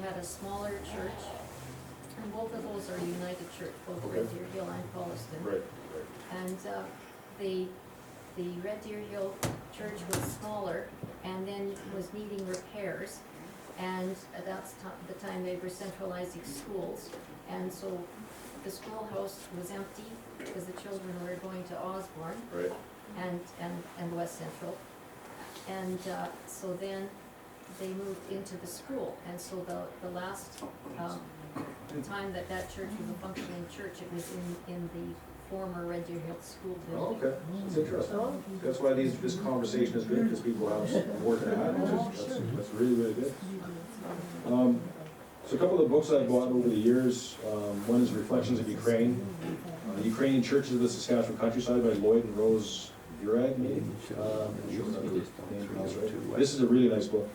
had a smaller church, and both of those are United Church, both Okay. Red Deer Hill and Colliston. Right. And the Red Deer Hill church was smaller and then was needing repairs. And that's the time they were centralizing schools. And so the schoolhouse was empty because the children were going to Osborne Right. and West Central. And so then they moved into the school. And so the last time that church was a functioning church, it was in the former Red Deer Hill School Oh, building. okay, that's interesting. That's why this conversation is good, because people have work to add, that's really, really good. So a couple of the books I've bought over the years, one is Reflections of Ukraine, Ukrainian Churches of the Saskatchewan Countryside by Lloyd and Rose Burag, maybe. This is a really nice book.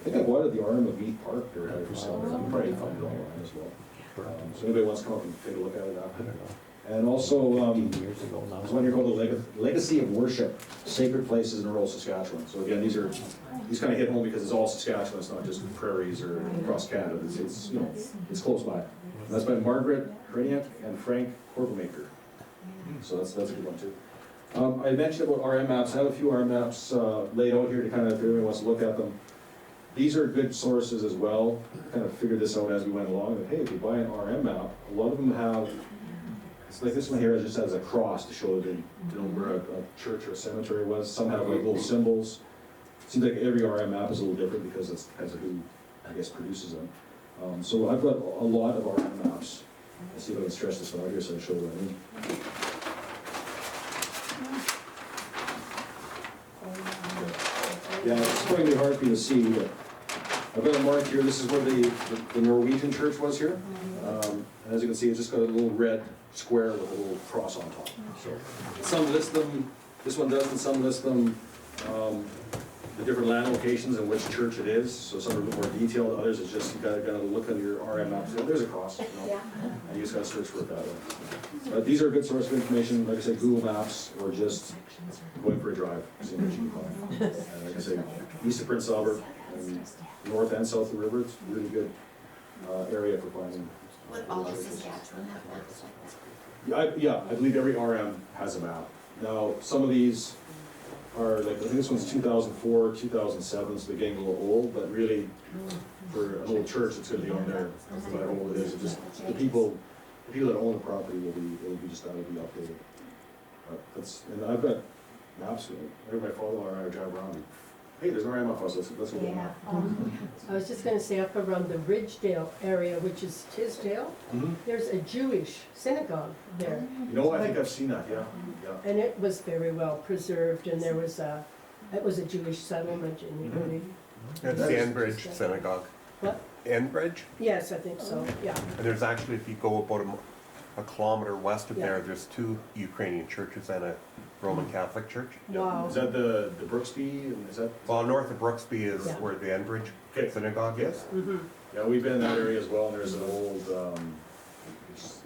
I think I bought it at the Arm of Meath Park, or for sale. You can probably find it online as well. So anybody wants to come up and take a look at it after. And also, there's one here called The Legacy of Worship, Sacred Places in Rural Saskatchewan. So again, these kind of hit home because it's all Saskatchewan, it's not just prairies or across Canada, it's close by. And that's by Margaret Hriniak and Frank Korpelmaker. So that's a good one too. I mentioned about RM maps. I have a few RM maps laid out here to kind of, if everyone wants to look at them. These are good sources as well. Kind of figured this out as we went along. That, hey, if you buy an RM map, a lot of them have, it's like this one here just has a cross to show that, where a church or a cemetery was. Some have like little symbols. Seems like every RM map is a little different because it depends on who, I guess, produces them. So I've got a lot of RM maps. Let's see if I can stretch this one out here so I show what I mean. Yeah, it's going to be hard for you to see, but I've got a mark here. This is where the Norwegian church was here. And as you can see, it's just got a little red square with a little cross on top. So some list them, this one doesn't, some list them, the different land locations and which church it is. So some are a bit more detailed, others it's just you gotta look at your RM maps. There's a cross, and you just gotta search for it that way. But these are a good source of information, like I said, Google Maps, or just going for a drive, seeing what you can find. And like I say, east of Prince Albert, and north and south of the river, it's a really good area for finding. Would all of Saskatchewan have maps like that? Yeah, I believe every RM has a map. Now, some of these are, like, I think this one's 2004, 2007, so they're getting a little old, but really, for an old church, it's gonna be on there, no matter how old it is. It just, the people that own the property it'll be just, that'll be updated. And I've got maps, my father-in-law and I drive around, and, hey, there's no RM off us, let's go get a map. I was just gonna say up around the Ridgedale area, which is Tisdale, there's a Jewish synagogue there. You know, I think I've seen that, yeah. And it was very well preserved, and it was a Jewish settlement in the early. It's the Enbridge Synagogue. What? Enbridge? Yes, I think so, yeah. And there's actually, if you go about a kilometer west of Yeah. there, there's two Ukrainian churches and a Roman Catholic church. Wow. Is that the Brooksby, and is that? Well, north of Brooksby is Yeah. where the Enbridge Okay. Synagogue is. Yeah, we've been in that area as well, and there's an old,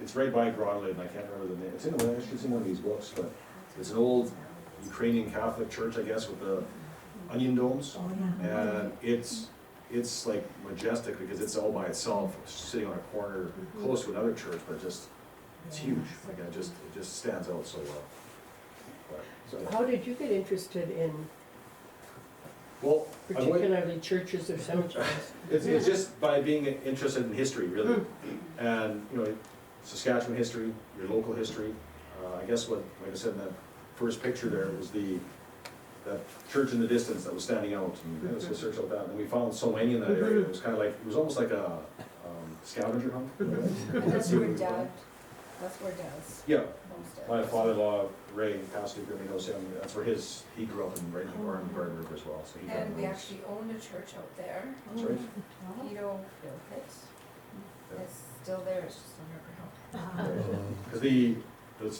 it's right by Gronlid, and I can't remember the name. It's in one of these books, but it's an old Ukrainian Catholic church, I guess, with the onion domes. And it's like majestic because it's all by itself, sitting on a corner close to another church, but just, it's huge. Like it just stands out so well. But, How did you get interested in well, particularly churches or cemeteries? It's just by being interested in history, really. And, Saskatchewan history, your local history. I guess like I said in that first picture there, was that church in the distance that was standing out. And let's go search out that. And we found so many in that area. It was kind of like, it was almost like a scavenger hunt. And that's where Dad's Yeah. homestead. My father-in-law, Ray, passed through, he knows him. That's where he grew up in right in the Garden River as well. So he And we knows. actually owned a church out there. That's right. Pedo built it. It's still there, it's just underground. Because the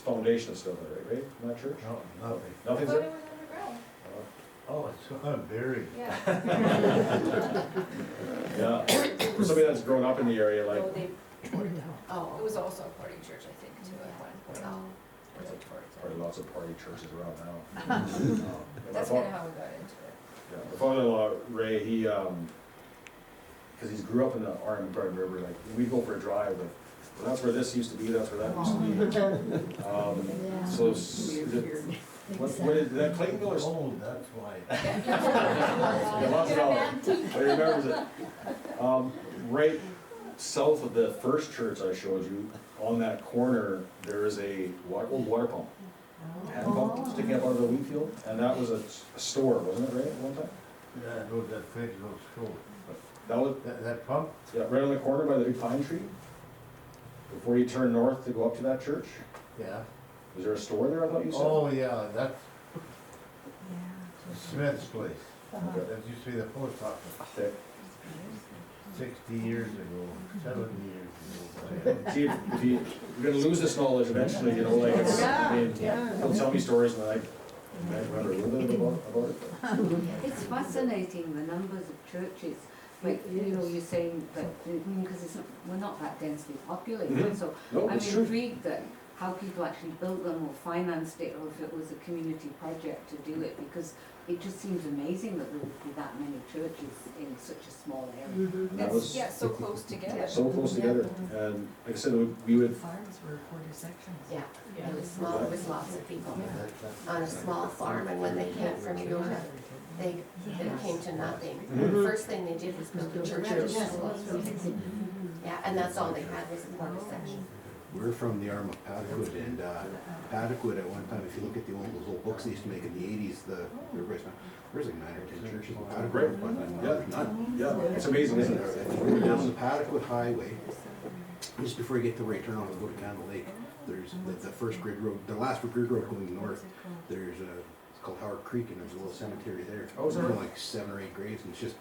foundation is still there, right? In that church? No, nothing. I Nothing's thought it there? was underground. Oh, it's buried. Yeah. Yeah. For somebody that's grown up in the area, like, No, they tore it down. Oh, it was also a party church, I think, too, at one point. Or they tore it probably down. lots of party churches around now. That's kinda how we got into it. Yeah, my father-in-law, Ray, because he grew up in the Arm Garden River, like, we'd go for a drive, like, well, that's where this used to be, that's where that used to be. So, what is that, Claytonville or? Oh, that's why. Yeah, lots of dollars. But he remembers it. Right south of the first church I showed you, on that corner, there is a old water pump. Hand pump sticking up out of the wheat field, and that was a store, wasn't it, right, at one time? That was that federal school. That was, That pump? yeah, right on the corner by the big pine tree? Before you turn north to go up to that church? Yeah. Was there a store there, I thought you said? Oh, yeah, that's Smith's place. That used to be the post office Okay. 60 years ago, 70 years ago. See, if you're gonna lose this knowledge eventually, you know, like, it's, I mean, he'll tell me stories and I remember a little bit about it. It's fascinating, the numbers of churches, like, you know, you're saying that, because we're not that densely populated, Mhm. so No, I'm it's true. intrigued that how people actually built them or financed it, or if it was a community project to do it, because it just seems amazing that there would be that many churches in such a small area. That was Yeah, so close together. so close together, and like I said, we would, Farms were quarter sections. Yeah, it was small, it was lots of people on a small farm, and when they came from Europe, it came to nothing. Mhm. The first thing they did was build a church. Yeah, and that's all they had was a quarter section. We're from the arm of Padawood, and Padawood at one time, if you look at those old books they used to make in the 80s, everybody's like, there's like 9 or 10 churches in Padawood, but none. yeah, it's amazing, isn't it? We're down the Padawood Highway, just before you get to where you turn on to go to Candle Lake, there's the first grid road, the last grid road going north, there's it's called Howard Creek, and there's a little cemetery there. Oh, is there? Like 7 or 8 graves, and it's just,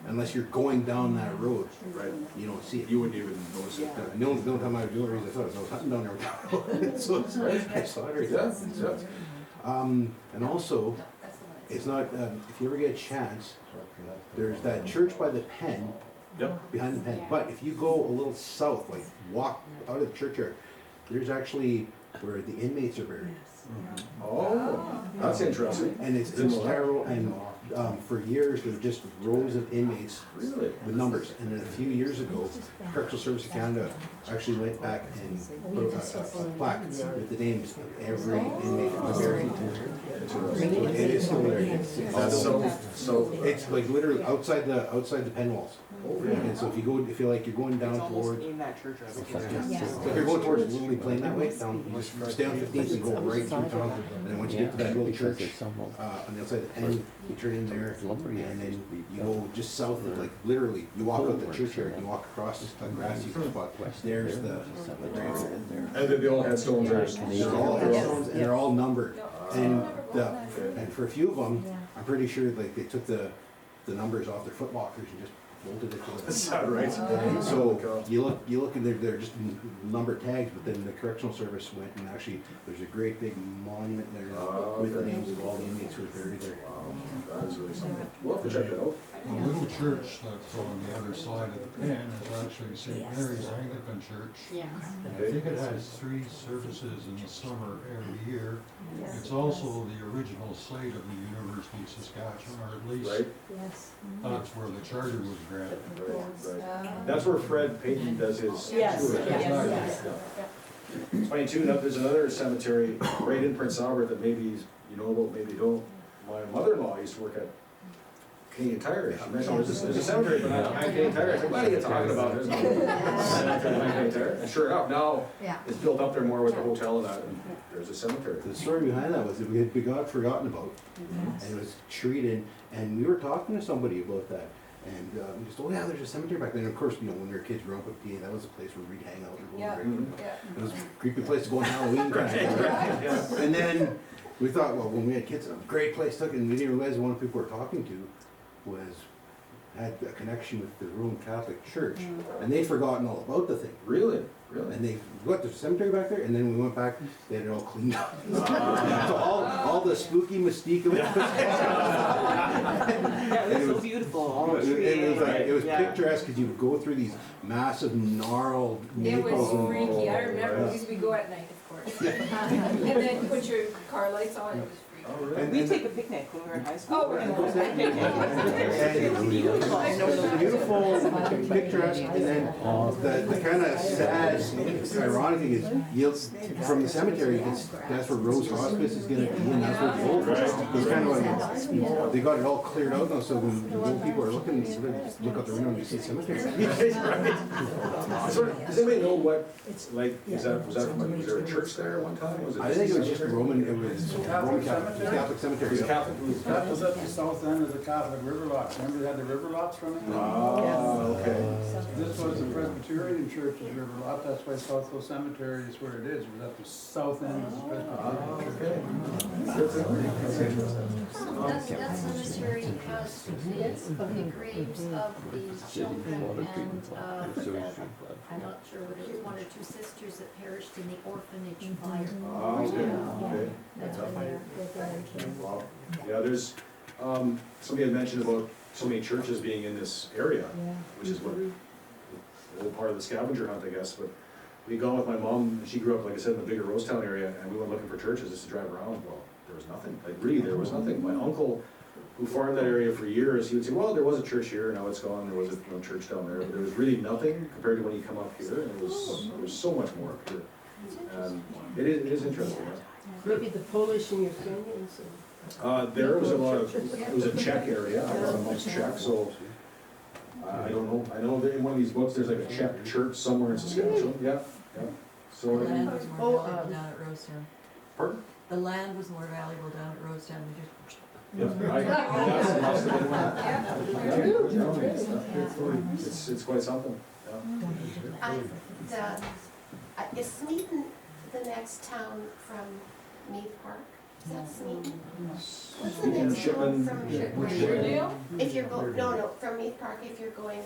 unless you're going down that road, Right, you don't see it. you wouldn't even notice it. And the only time I was doing it, I thought I was hunting down there. So I saw it right Yeah, there. yeah. And also, it's not, if you ever get a chance, there's that church by the pen, Yep. behind the pen. But if you go a little south, like walk out of the churchyard, there's actually where the inmates are buried. Oh, that's interesting. And it's Didn't know that. terrible, and for years, there were just rows of inmates Really? with numbers. And then a few years ago, Correctional Service of Canada actually went back and put a plaque with the names of every inmate who was buried. It is still there. That's so, It's like literally outside the pen walls. And so if you go, if you're like, you're going down towards, in that church. so if you're going towards Lily Plain that way, down, you just stay on 15th and go right through town. And then once you get to that little church, on the outside of the pen, you turn in there, and then you go just south of, like, literally, you walk out the churchyard, you walk across this grassy spot, there's the grave. and then the old headstones are. They're all headstones, and they're all numbered. And for a few of them, I'm pretty sure, like, they took the numbers off their foot lockers and just bolted it to Is the. that right? And so you look and they're just number tags, but then the correctional service went and actually, there's a great big monument there with the names of all the inmates who are buried there. Wow, that is really something. We'll have to check it out. The little church that's on the other side of the pen is actually St. Mary's Anglican Church. Yeah. And I think it has 3 services in the summer every year. It's also the original site of the University of Saskatchewan, or at least Right? Yes. that's where the charter was granted. Right. That's where Fred Payton does his Yes, tour. yes. It's funny too, now there's another cemetery right in Prince Albert that maybe you know about, maybe you don't. My mother-in-law used to work at Canadian Tire. She mentioned there's a cemetery behind Canadian Tire. I said, what are you talking about? There's no Canadian Tire. And sure enough, now Yeah. it's built up there more with the hotel and that, and there's a cemetery. The story behind that was that we got forgotten about, and it was treated, and we were talking to somebody about that. And we just, oh yeah, there's a cemetery back there. And of course, you know, when we were kids growing up with PA, that was a place where we'd hang out and go Yeah. and drink. Mhm. It was a creepy place to go on Halloween kind of thing. Yeah. And then we thought, well, when we had kids, it was a great place to, and we didn't realize one of the people we were talking to had a connection with the Roman Catholic Church, and they'd forgotten all about the thing. Really? Really? And they got the cemetery back there, and then we went back, they had it all cleaned up. So all the spooky mystique of it. Yeah, it was so beautiful. All the trees. It was Yeah. picturesque, because you would go through these massive gnarled It maples. was and- freaky, I remember, right. because we go at night, of course. And then put your car lights on, it was freaky. Oh, really? And- We and- take a picnic when we were in high school. Oh, and really? it was a picnic. And beautiful, picturesque, and then the kind of sad, ironic thing is, yields from the cemetery, that's where Rose Hospice is gonna be, and that's where the old, it's kind of like, they got it all cleared out now, so when the old people are looking, they sort of just look out the window and you see cemetery. Does anybody know what, like, was that, was there a church there at one time? Was it I think it was just Roman, it was Roman Catholic It cemetery. was Catholic. That was at the south end of the Catholic river lots. Remember they had the river lots running? Ah, okay. This was the Presbyterian Church's river lot. That's why Southwell Cemetery is where it is. It was at the south end of the Presbyterian Church. That's interesting. That cemetery has the graves of the children and, I'm not sure what it was, one or two sisters that perished in the orphanage fire. Ah, okay. That's when they're Wow. Yeah, there's, somebody had mentioned about so many churches being in this area, which is what, a little part of the scavenger hunt, I guess, but we gone with my mom, and she grew up, like I said, in the bigger Rosetown area, and we went looking for churches just to drive around. Well, there was nothing, like really, there was nothing. My uncle, who farmed that area for years, he would say, well, there was a church here, now it's gone, there was a church down there, but there was really nothing compared to when you come up here, and there was so much more up here. And it is interesting, yeah. Maybe the Polish and Ukrainians. There was a lot of, it was a Czech area, I was amongst Czech, so I don't know, I know that in one of these books, there's like a Czech church somewhere in Saskatchewan, yeah. So, The land was Oh, more valuable down at Rosetown. pardon? The land was more valuable down at Rosetown. We just Yeah, that's must have been one. It's quite something, yeah. Is Smeaton the next town from Meath Park? Is that Smeaton? What's the next town from Weardale? If you're no, from Meath Park, if you're going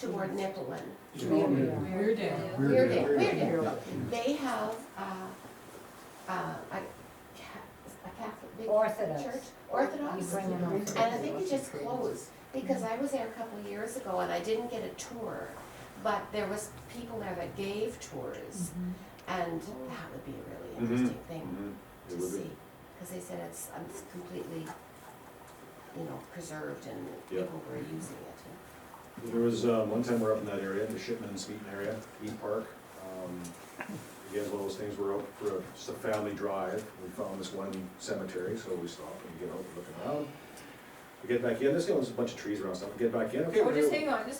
toward Nipawin. Weardale. Weardale. They have, a Catholic big Orthodox. church. Orthodox. And I think it just closed, because I was there a couple of years ago and I didn't get a tour, but there was people there that gave tours, and that would be a really interesting thing It to would be. see, because they said it's completely, preserved and Yeah. people were using it. There was, one time we're up in that area, the Shipman and Smeaton area, Meath Park. Again, one of those things, we're out for just a family drive, we found this one cemetery, so we stopped and get out and look around. We get back in, there's a bunch of trees around stuff, we get back in, okay. Oh, we're just gonna- hang on.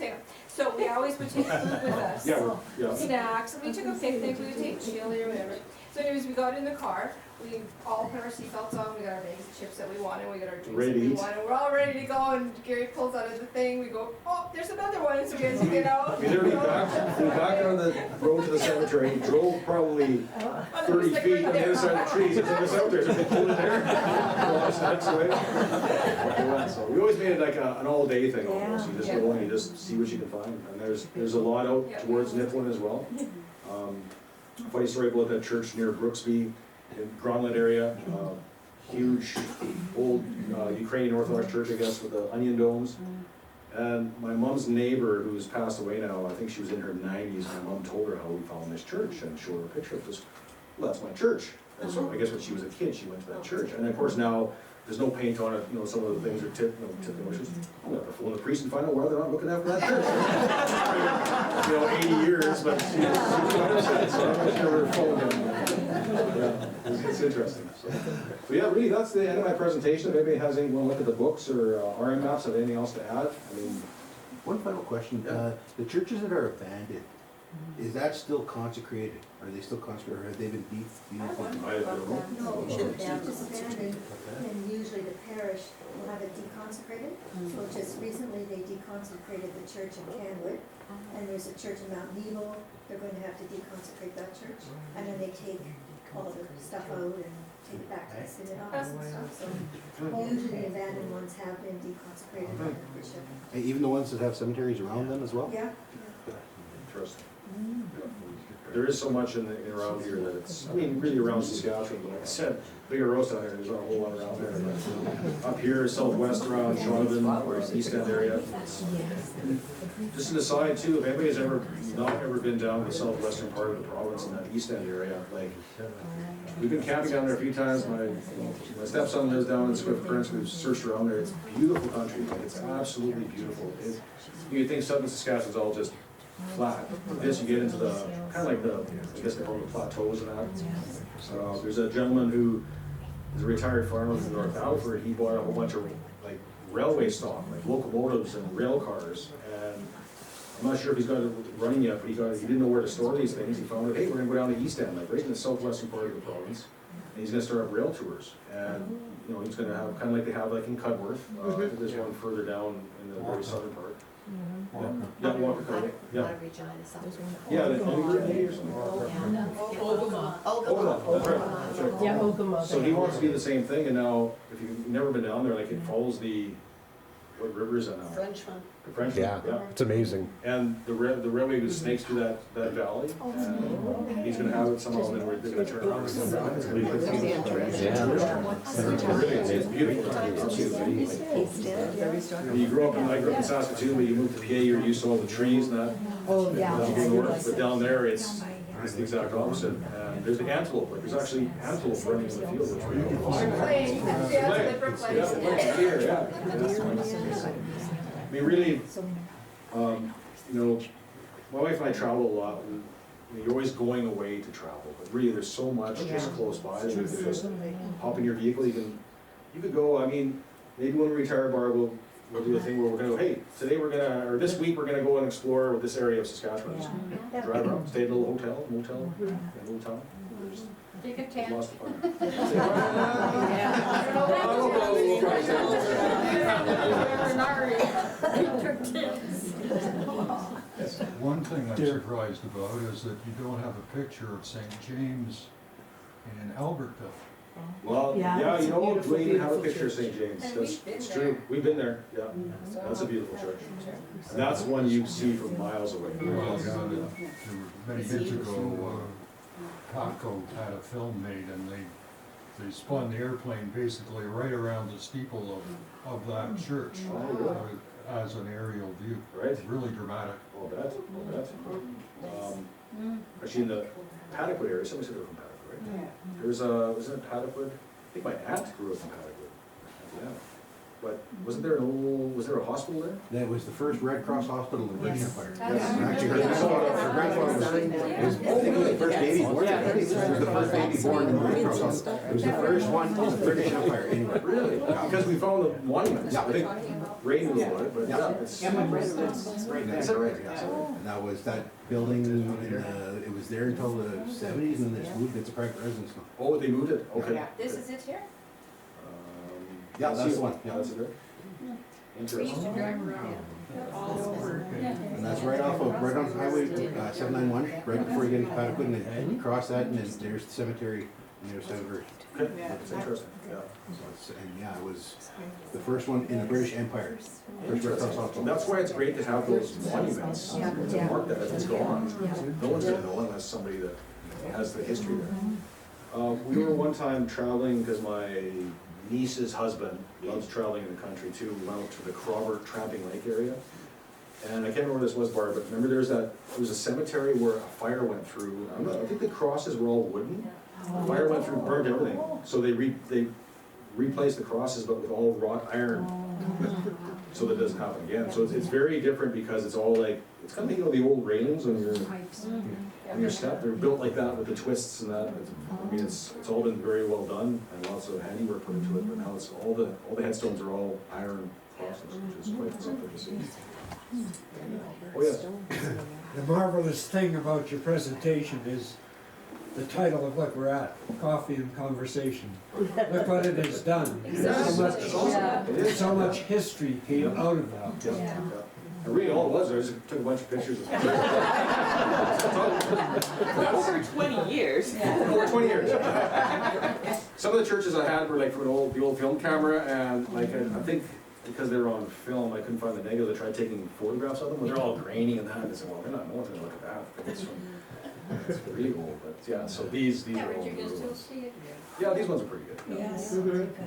So we always would take food with us. Yeah, Snacks, and we took a picnic, we would take chili or whatever. So anyways, we got in the car, we all put our seatbelts on, we got our bags of chips that we wanted, we got our drinks Ready that to we eat. wanted. We're all ready to go, and Gary pulls out of the thing, we go, oh, there's another one, so we guys get out. we literally back on the road to the cemetery, drove probably 30 like feet right on the there. other side of the trees, it's in the cemetery, so they pulled it there. Lost that way. So we always made it like an all-day thing almost, you just go and you just see what you can find, and there's a lot out towards Nipawin as well. Funny story about that church near Brooksby, in Gronland area, huge, old Ukrainian Orthodox church, I guess, with the onion domes. And my mom's neighbor, who's passed away now, I think she was in her 90s, my mom told her how we found this church and showed her a picture of this. Well, that's my church. And so I guess when she was a kid, she went to that church. And of course now, there's no paint on it, some of the things are tipped, I'm gonna phone the priest and find out why they're not looking after that church. 80 years, but she was upset, so I'm not sure we're phoning him. Yeah, it's interesting. So yeah, really, that's the end of my presentation. If anybody has anyone look at the books or RM maps, have anything else to add? I mean, One final question, Yeah. the churches that are abandoned, is that still consecrated? Are they still consecrated, or have they been I don't know. No, the church is abandoned, and usually the parish will have it deconsecrated. So just recently, they deconsecrated the church in Canwood, and there's a church in Mount Nebo, they're going to have to deconsecrate that church. And then they take all the stuff out and take it back to the synagogue and stuff, so usually the abandoned ones have been deconsecrated by the bishop. Even the ones that have cemeteries around them as well? Yeah, Interesting. There is so much in around here that it's, I mean, really around Saskatchewan, but like I said, bigger roast down there, there's not a whole lot around there. But up here, southwest around Shaunavon, or East End area. Just an aside too, if anybody's not ever been down to the southwestern part of the province in that East End area, like, we've been camping down there a few times. My stepson lives down in Swift Currents. We've searched around there. It's beautiful country. Like, it's absolutely beautiful. You think southern Saskatchewan's all just flat. With this, you get into the kind of like I guess they call them the plateaus and that. There's a gentleman who is a retired farmer from North Alford. He bought a whole bunch of like railway stock, like locomotives and rail cars. And I'm not sure if he's got it running yet, but he didn't know where to store these things. He found out, hey, we're gonna go down to East End, like right in the southwestern part of the province, and he's gonna start up rail tours. And he's gonna have kind of like they have like in Cudworth. I think there's one further down in the very southern part. Yeah, Walker Cove. Yeah. Yeah, the Ogama. That's right. Yeah, Ogama. So he wants to do the same thing, and now, if you've never been down there, like it follows what river is that now? Frenchman. The Frenchman, yeah. It's amazing. And the railway goes snakes through that valley, and he's gonna have it somehow, and then they're gonna turn around. It's gonna be it's beautiful. You grew up I grew up in Saskatoon, but you moved to PA, you're used to all the trees and that. Oh, yeah. But down there, it's the exact opposite. And there's the antelope, like there's actually antelope running in the field, which we don't. I mean, really, my wife and I travel a lot. You're always going away to travel, but really, there's so much just close by that you can just hop in your vehicle. You could go. I mean, maybe when we retire, Barb, we'll do a thing where we're gonna go. Hey, today this week we're gonna go and explore this area of Saskatchewan. Just drive around, stay at a little motel, in a little town. Take a tent. Lots of fun. One thing I'm surprised about is that you don't have a picture of St. James in Albertville. Well, Yeah, it's a beautiful, we even have a beautiful picture of church. St. James. And we've been That's there. true. We've been there, yeah. That's a beautiful church. And that's one you see from miles away. Well, many years ago, Prokop had a film made, and they spun the airplane basically right around the steeple of that church as an aerial view. Right? Really dramatic. I'll bet. Actually, in the Paddockwood area, somebody said they were from Paddock, right? There's wasn't it Paddockwood? I think my aunt grew up in Paddockwood. Yeah. But was there a hospital there? That was the first Red Cross hospital in the British Empire. Yes. Actually, her grandfather was, I think it was the first baby born. I think it was the first baby born in the Red Cross hospital. It was the first one in the British Empire anyway. Really? Because we found the monuments. Yeah. I think Ray knew about it, but yeah, it's. Yeah, my residence right there. Is that right? Yeah. And that was that building, it was there until the 70s, and then it's moved, it's a private residence now. Oh, they moved it? Okay. This is it here? Yeah, that's the one. Yeah, that's it. We used to Interesting. drive around all over. And that's right on Highway 791, right before you get into Paddockwood, and then you cross that, and then there's the cemetery on the other side of the river. Okay, that's interesting, yeah. And yeah, it was the first one in the British Empire. First Red Cross hospital. That's why it's great to have those monuments to mark that if it's gone. No one's gonna know unless somebody that has the history there. We were one time traveling, because my niece's husband loves traveling in the country too. We went out to the Crobert Tramping Lake area. And I can't remember where this was, Barb, but remember there was a cemetery where a fire went through. I think the crosses were all wooden. The fire went through, burned everything. So they replaced the crosses, but with all wrought iron, so that it doesn't happen again. So it's very different, because it's all like, it's kind of, the old railings on your step. They're built like that with the twists and that. I mean, it's all been very well done, and lots of handiwork put into it. But now it's all the headstones are all iron crosses, which is quite something to see. Oh yes. The marvelous thing about your presentation is the title of what we're at, Coffee and Conversation. Look what it has done. So much history came out of that. Yeah. And really all it was, I just took a bunch of pictures of Over 20 years. Over 20 years. Some of the churches I had were like from the old film camera, and like I think because they were on film, I couldn't find the negatives, I tried taking photographs of them, but they're all grainy and that, and I said, well, no one's gonna look at that, it's pretty old, but yeah, so these Yeah, are but all you can newer still ones. see it. Yeah, these ones are pretty good. Yes.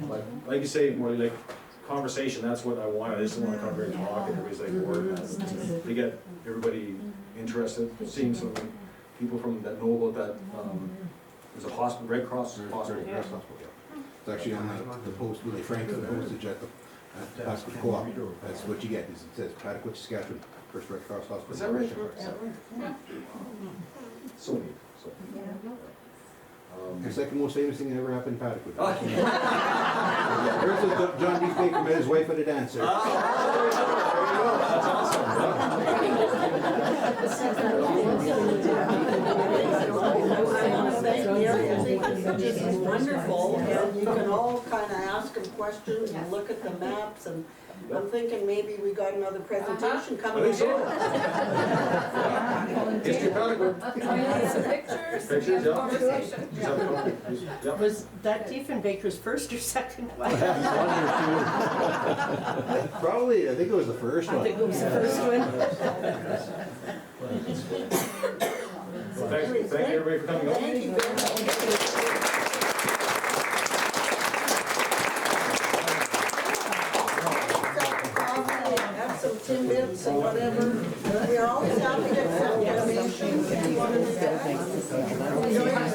But like you say, more like conversation, that's what I wanted, I just didn't wanna come here and talk and everybody's like bored, and that's, to get everybody interested, seeing some people from, that know about that, there's a hospital, Red Cross hospital. Yes, hospital, yeah. It's actually on the post, when they frank the postage at the hospital co-op, that's what you get, is it says Pataquid, Saskatchewan, First Red Cross Hospital. Is that right? So neat, so. The second most famous thing that ever happened in Pataquid. Oh. First was John D. Baker met his wife at a dance there. That's awesome. It's wonderful, and you can all kind of ask them questions and look at the maps, and I'm thinking maybe we got another presentation coming. I think so. History Pataquid. Some pictures, Pictures, and yeah. conversation. Yeah. Was that Diefenbaker's first or second one? Probably, I think it was the first I one. think it was the first one. Thank you everybody for coming up. Thank you very much. Have some tidbits and whatever. We're always happy to accept donations if you want to do that.